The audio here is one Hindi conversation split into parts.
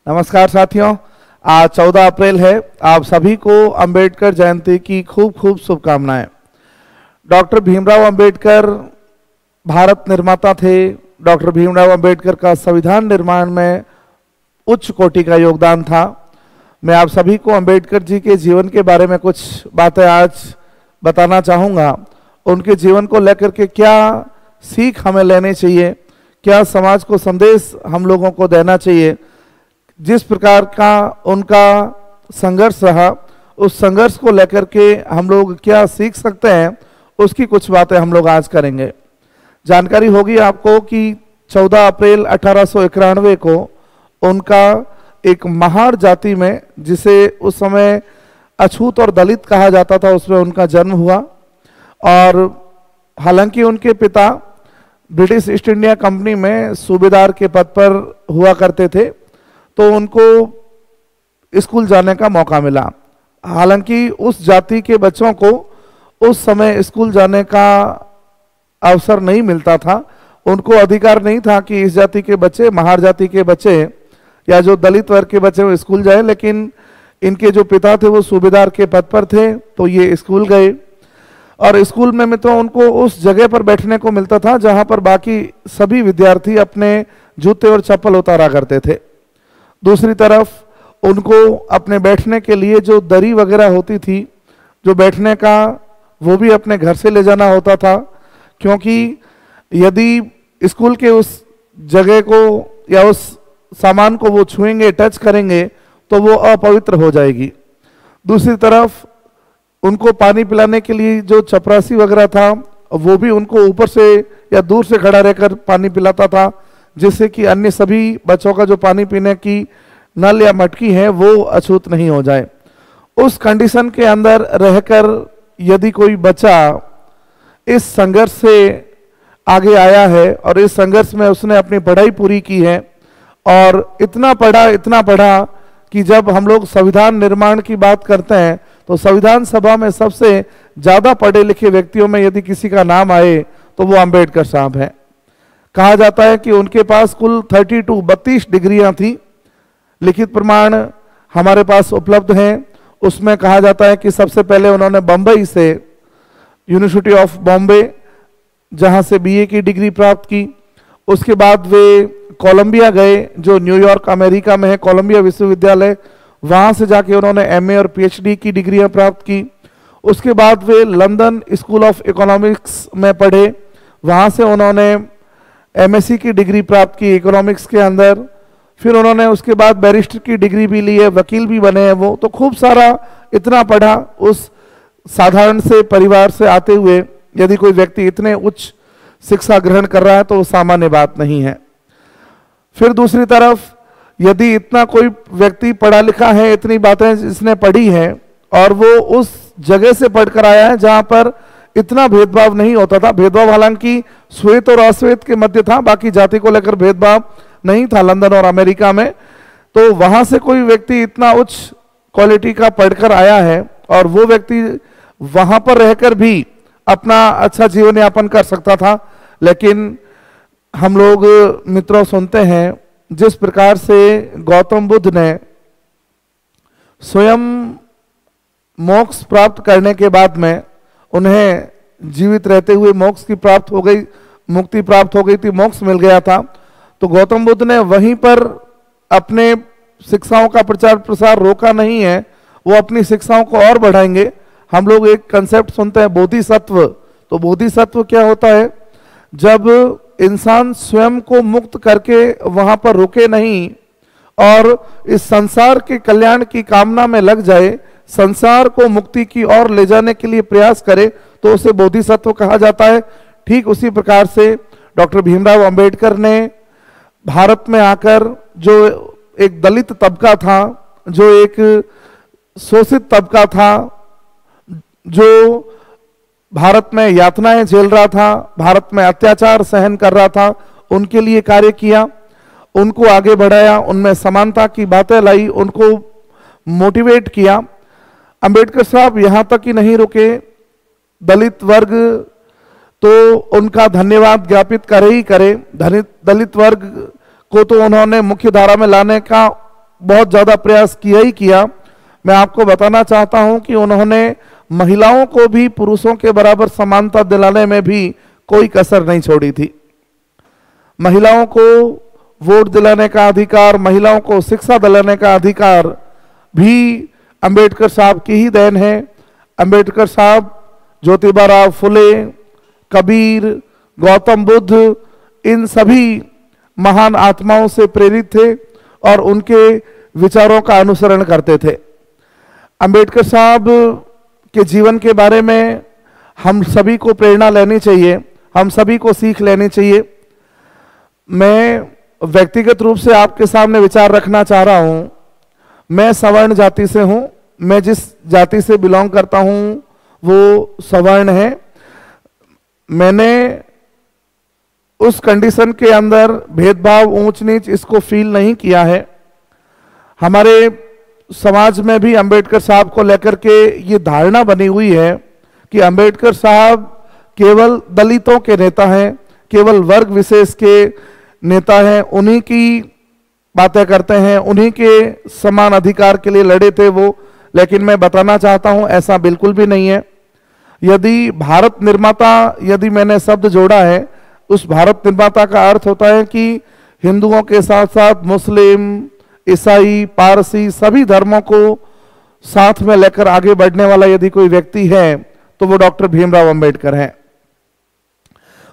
नमस्कार साथियों, आज 14 अप्रैल है। आप सभी को अंबेडकर जयंती की खूब खूब शुभकामनाएं। डॉक्टर भीमराव अंबेडकर भारत निर्माता थे। डॉक्टर भीमराव अंबेडकर का संविधान निर्माण में उच्च कोटि का योगदान था। मैं आप सभी को अंबेडकर जी के जीवन के बारे में कुछ बातें आज बताना चाहूँगा। उनके जीवन को लेकर के क्या सीख हमें लेनी चाहिए, क्या समाज को संदेश हम लोगों को देना चाहिए। जिस प्रकार का उनका संघर्ष रहा, उस संघर्ष को लेकर के हम लोग क्या सीख सकते हैं, उसकी कुछ बातें हम लोग आज करेंगे। जानकारी होगी आपको कि 14 अप्रैल 1891 को उनका एक महार जाति में, जिसे उस समय अछूत और दलित कहा जाता था, उसमें उनका जन्म हुआ। और हालांकि उनके पिता ब्रिटिश ईस्ट इंडिया कंपनी में सूबेदार के पद पर हुआ करते थे, तो उनको स्कूल जाने का मौका मिला। हालांकि उस जाति के बच्चों को उस समय स्कूल जाने का अवसर नहीं मिलता था। उनको अधिकार नहीं था कि इस जाति के बच्चे, महार जाति के बच्चे या जो दलित वर्ग के बच्चे वो स्कूल जाए, लेकिन इनके जो पिता थे वो सूबेदार के पद पर थे, तो ये स्कूल गए। और स्कूल में मित्रों उनको उस जगह पर बैठने को मिलता था जहां पर बाकी सभी विद्यार्थी अपने जूते और चप्पल उतारा करते थे। दूसरी तरफ उनको अपने बैठने के लिए जो दरी वगैरह होती थी, जो बैठने का, वो भी अपने घर से ले जाना होता था, क्योंकि यदि स्कूल के उस जगह को या उस सामान को वो छुएंगे, टच करेंगे, तो वो अपवित्र हो जाएगी। दूसरी तरफ उनको पानी पिलाने के लिए जो चपरासी वगैरह था, वो भी उनको ऊपर से या दूर से खड़ा रहकर पानी पिलाता था, जिससे कि अन्य सभी बच्चों का जो पानी पीने की नल या मटकी है वो अछूत नहीं हो जाए। उस कंडीशन के अंदर रहकर यदि कोई बच्चा इस संघर्ष से आगे आया है और इस संघर्ष में उसने अपनी पढ़ाई पूरी की है और इतना पढ़ा कि जब हम लोग संविधान निर्माण की बात करते हैं तो संविधान सभा में सबसे ज्यादा पढ़े लिखे व्यक्तियों में यदि किसी का नाम आए तो वो अंबेडकर साहब हैं। कहा जाता है कि उनके पास कुल 32 डिग्रियां थी। लिखित प्रमाण हमारे पास उपलब्ध हैं। उसमें कहा जाता है कि सबसे पहले उन्होंने बंबई से, यूनिवर्सिटी ऑफ बॉम्बे, जहां से बीए की डिग्री प्राप्त की। उसके बाद वे कोलंबिया गए, जो न्यूयॉर्क अमेरिका में है, कोलंबिया विश्वविद्यालय। वहां से जाके उन्होंने एमए और पीएचडी की डिग्रियां प्राप्त की। उसके बाद वे लंदन स्कूल ऑफ इकोनॉमिक्स में पढ़े। वहां से उन्होंने एमएससी की डिग्री प्राप्त की इकोनॉमिक्स के अंदर। फिर उन्होंने उसके बाद बैरिस्टर की डिग्री भी ली है, वकील भी बने हैं वो। तो खूब सारा इतना पढ़ा। उस साधारण से परिवार से आते हुए यदि कोई व्यक्ति इतने उच्च शिक्षा ग्रहण कर रहा है तो वो सामान्य बात नहीं है। फिर दूसरी तरफ यदि इतना कोई व्यक्ति पढ़ा लिखा है, इतनी बातें इसने पढ़ी हैं और वो उस जगह से पढ़कर आया है जहां पर इतना भेदभाव नहीं होता था। भेदभाव हालांकि श्वेत और अश्वेत के मध्य था, बाकी जाति को लेकर भेदभाव नहीं था लंदन और अमेरिका में। तो वहां से कोई व्यक्ति इतना उच्च क्वालिटी का पढ़कर आया है और वो व्यक्ति वहां पर रहकर भी अपना अच्छा जीवन यापन कर सकता था। लेकिन हम लोग मित्रों सुनते हैं जिस प्रकार से गौतम बुद्ध ने स्वयं मोक्ष प्राप्त करने के बाद में उन्हें जीवित रहते हुए मोक्ष की प्राप्त हो गई, मुक्ति प्राप्त हो गई थी, मोक्ष मिल गया था। तो गौतम बुद्ध ने वहीं पर अपने शिक्षाओं का प्रचार प्रसार रोका नहीं है, वो अपनी शिक्षाओं को और बढ़ाएंगे। हम लोग एक कंसेप्ट सुनते हैं बोधिसत्व। तो बोधिसत्व क्या होता है? जब इंसान स्वयं को मुक्त करके वहां पर रुके नहीं और इस संसार के कल्याण की कामना में लग जाए, संसार को मुक्ति की ओर ले जाने के लिए प्रयास करे, तो उसे बोधिसत्व कहा जाता है। ठीक उसी प्रकार से डॉक्टर भीमराव अंबेडकर ने भारत में आकर जो एक दलित तबका था, जो एक शोषित तबका था, जो भारत में यातनाएं झेल रहा था, भारत में अत्याचार सहन कर रहा था, उनके लिए कार्य किया, उनको आगे बढ़ाया, उनमें समानता की बातें लाई, उनको मोटिवेट किया। अंबेडकर साहब यहां तक ही नहीं रुके, दलित वर्ग तो उनका धन्यवाद ज्ञापित करे ही करे। दलित वर्ग को तो उन्होंने मुख्य धारा में लाने का बहुत ज़्यादा प्रयास किया ही किया। मैं आपको बताना चाहता हूं कि उन्होंने महिलाओं को भी पुरुषों के बराबर समानता दिलाने में भी कोई कसर नहीं छोड़ी थी। महिलाओं को वोट दिलाने का अधिकार, महिलाओं को शिक्षा दिलाने का अधिकार भी अंबेडकर साहब की ही देन है। अंबेडकर साहब ज्योतिबा राव फुले, कबीर, गौतम बुद्ध, इन सभी महान आत्माओं से प्रेरित थे और उनके विचारों का अनुसरण करते थे। अंबेडकर साहब के जीवन के बारे में हम सभी को प्रेरणा लेनी चाहिए, हम सभी को सीख लेनी चाहिए। मैं व्यक्तिगत रूप से आपके सामने विचार रखना चाह रहा हूं। मैं सवर्ण जाति से हूं, मैं जिस जाति से बिलोंग करता हूं वो सवर्ण है। मैंने उस कंडीशन के अंदर भेदभाव, ऊंच नीच इसको फील नहीं किया है। हमारे समाज में भी अंबेडकर साहब को लेकर के ये धारणा बनी हुई है कि अंबेडकर साहब केवल दलितों के नेता हैं, केवल वर्ग विशेष के नेता हैं, उन्हीं की बातें करते हैं, उन्हीं के समान अधिकार के लिए लड़े थे वो। लेकिन मैं बताना चाहता हूं ऐसा बिल्कुल भी नहीं है। यदि भारत निर्माता, यदि मैंने शब्द जोड़ा है, उस भारत निर्माता का अर्थ होता है कि हिंदुओं के साथ साथ मुस्लिम, ईसाई, पारसी सभी धर्मों को साथ में लेकर आगे बढ़ने वाला यदि कोई व्यक्ति है तो वो डॉक्टर भीमराव अंबेडकर हैं।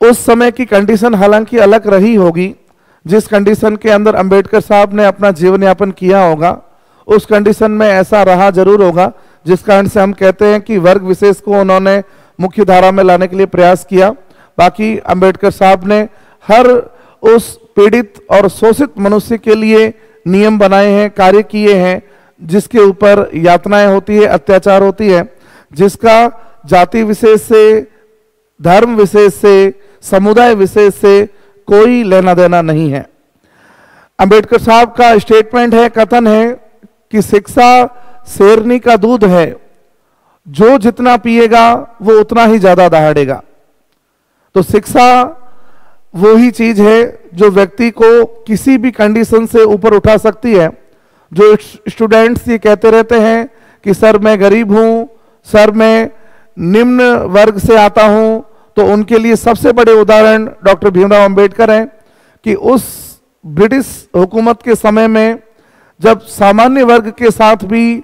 उस समय की कंडीशन हालांकि अलग रही होगी, जिस कंडीशन के अंदर अंबेडकर साहब ने अपना जीवन यापन किया होगा उस कंडीशन में ऐसा रहा जरूर होगा, जिस कारण से हम कहते हैं कि वर्ग विशेष को उन्होंने मुख्य धारा में लाने के लिए प्रयास किया। बाकी अंबेडकर साहब ने हर उस पीड़ित और शोषित मनुष्य के लिए नियम बनाए हैं, कार्य किए हैं, जिसके ऊपर यातनाएं होती है, अत्याचार होती है, जिसका जाति विशेष से, धर्म विशेष से, समुदाय विशेष से कोई लेना देना नहीं है। अंबेडकर साहब का स्टेटमेंट है, कथन है कि शिक्षा शेरनी का दूध है, जो जितना पिएगा वो उतना ही ज्यादा दहाड़ेगा। तो शिक्षा वो ही चीज है जो व्यक्ति को किसी भी कंडीशन से ऊपर उठा सकती है। जो स्टूडेंट्स ये कहते रहते हैं कि सर मैं गरीब हूं, सर मैं निम्न वर्ग से आता हूं, तो उनके लिए सबसे बड़े उदाहरण डॉक्टर भीमराव अंबेडकर हैं कि उस ब्रिटिश हुकूमत के समय में जब सामान्य वर्ग के साथ भी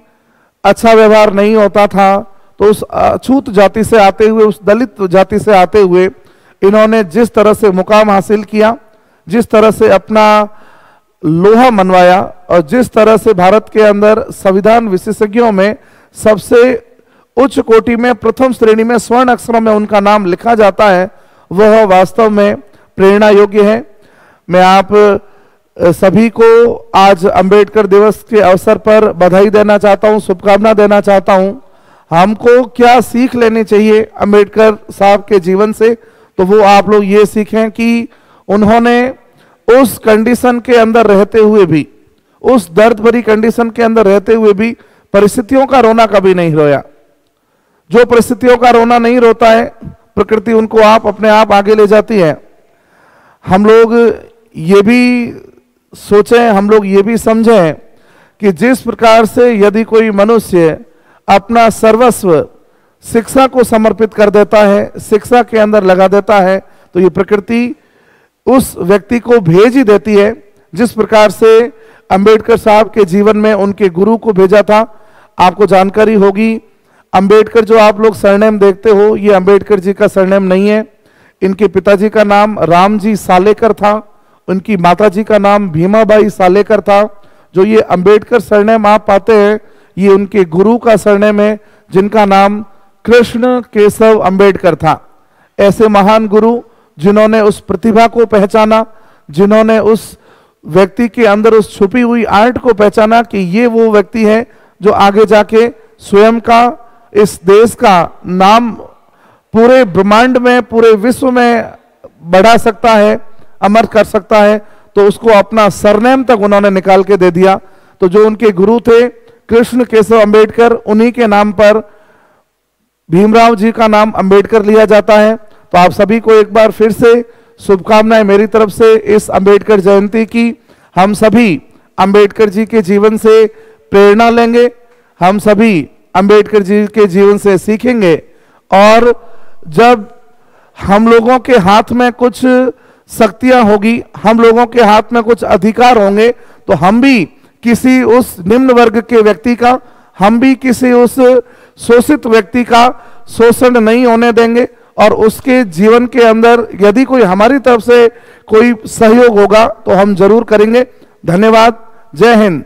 अच्छा व्यवहार नहीं होता था, तो उस अछूत जाति से आते हुए, उस दलित जाति से आते हुए इन्होंने जिस तरह से मुकाम हासिल किया, जिस तरह से अपना लोहा मनवाया और जिस तरह से भारत के अंदर संविधान विशेषज्ञों में सबसे उच्च कोटि में प्रथम श्रेणी में स्वर्ण अक्षरों में उनका नाम लिखा जाता है, वह वास्तव में प्रेरणा योग्य है। मैं आप सभी को आज अंबेडकर दिवस के अवसर पर बधाई देना चाहता हूं, शुभकामना देना चाहता हूं। हमको क्या सीख लेनी चाहिए अंबेडकर साहब के जीवन से, तो वो आप लोग ये सीखें कि उन्होंने उस कंडीशन के अंदर रहते हुए भी, उस दर्द भरी कंडीशन के अंदर रहते हुए भी परिस्थितियों का रोना कभी नहीं रोया। जो परिस्थितियों का रोना नहीं रोता है, प्रकृति उनको अपने आप आगे ले जाती है। हम लोग ये भी सोचें, हम लोग ये भी समझें कि जिस प्रकार से यदि कोई मनुष्य अपना सर्वस्व शिक्षा को समर्पित कर देता है, शिक्षा के अंदर लगा देता है, तो ये प्रकृति उस व्यक्ति को भेज ही देती है। जिस प्रकार से अंबेडकर साहब के जीवन में उनके गुरु को भेजा था, आपको जानकारी होगी। अंबेडकर जो आप लोग सरनेम देखते हो, ये अंबेडकर जी का सरनेम नहीं है। इनके पिताजी का नाम रामजी सालेकर था, उनकी माताजी का नाम भीमाबाई सालेकर था। जो ये अंबेडकर सरनेम आप पाते हैं, ये उनके गुरु का सरनेम है, जिनका नाम कृष्ण केशव अंबेडकर था। ऐसे महान गुरु जिन्होंने उस प्रतिभा को पहचाना, जिन्होंने उस व्यक्ति के अंदर उस छुपी हुई आर्ट को पहचाना कि ये वो व्यक्ति है जो आगे जाके स्वयं का, इस देश का नाम पूरे ब्रह्मांड में, पूरे विश्व में बढ़ा सकता है, अमर कर सकता है। तो उसको अपना सरनेम तक उन्होंने निकाल के दे दिया। तो जो उनके गुरु थे कृष्ण केशव अंबेडकर, उन्हीं के नाम पर भीमराव जी का नाम अंबेडकर लिया जाता है। तो आप सभी को एक बार फिर से शुभकामनाएं मेरी तरफ से इस अंबेडकर जयंती की। हम सभी अंबेडकर जी के जीवन से प्रेरणा लेंगे, हम सभी अंबेडकर जी के जीवन से सीखेंगे, और जब हम लोगों के हाथ में कुछ शक्तियां होगी, हम लोगों के हाथ में कुछ अधिकार होंगे, तो हम भी किसी उस निम्न वर्ग के व्यक्ति का, हम भी किसी उस शोषित व्यक्ति का शोषण नहीं होने देंगे, और उसके जीवन के अंदर यदि कोई हमारी तरफ से कोई सहयोग होगा तो हम जरूर करेंगे। धन्यवाद। जय हिंद।